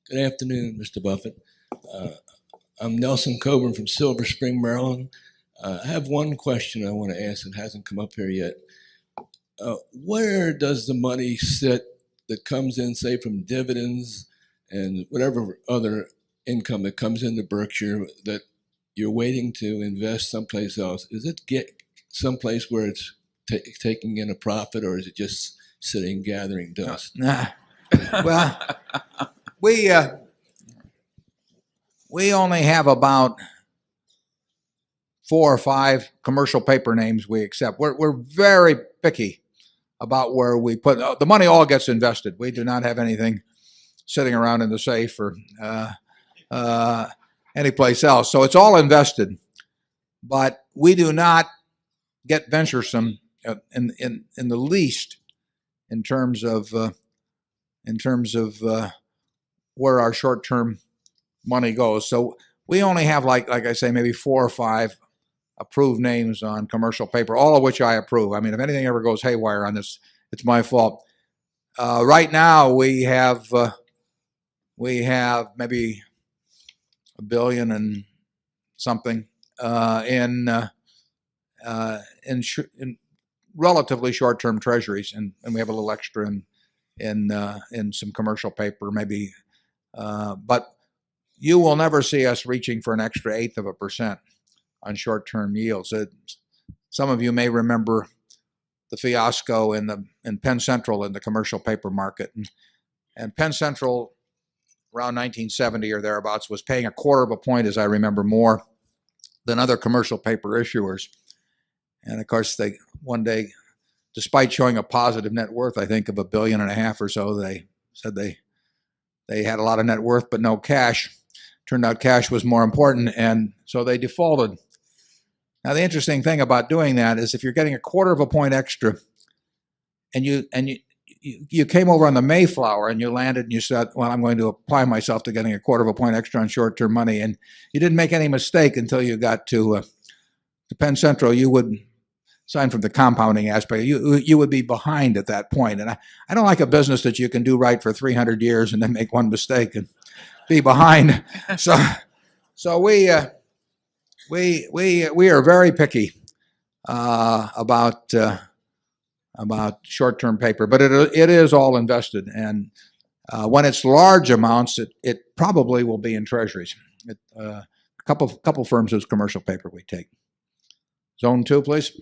Good afternoon, Mr. Buffett. I'm Nelson Coburn from Silver Spring, Maryland. I have one question I want to ask that hasn't come up here yet. Where does the money sit that comes in, say, from dividends and whatever other income that comes into Berkshire that you're waiting to invest someplace else? Is it get someplace where it's taking in a profit, or is it just sitting gathering dust? Well, we only have about 4 or 5 commercial paper names we accept. We're very picky about where we put the money. All gets invested. We do not have anything sitting around in the safe or any place else. So it's all invested. But we do not get venturesome in the least in terms of where our short-term money goes. So we only have, like I say, maybe 4 or 5 approved names on commercial paper, all of which I approve. I mean, if anything ever goes haywire on this, it's my fault. Right now we have maybe $1 billion and something in relatively short-term treasuries, and we have a little extra in some commercial paper, maybe. But you will never see us reaching for an extra 0.8% on short-term yields. Some of you may remember the fiasco in Penn Central in the commercial paper market, and Penn Central around 1970 or thereabouts was paying 1/4 point, as I remember, more than other commercial paper issuers. And of course, they one day, despite showing a positive net worth, I think of $1.5 billion or so, they said they had a lot of net worth but no cash. Turned out cash was more important, and so they defaulted. Now, the interesting thing about doing that is if you're getting 1/4 point extra, and you came over on the Mayflower and you landed and you said, well, I'm going to apply myself to getting 1/4 point extra on short-term money, and you didn't make any mistake until you got to Penn Central, you would, aside from the compounding aspect, you would be behind at that point. And I don't like a business that you can do right for 300 years and then make one mistake and be behind. So we are very picky about short-term paper, but it is all invested. And when it's large amounts, it probably will be in treasuries. A couple firms use commercial paper we take. Zone 2, please.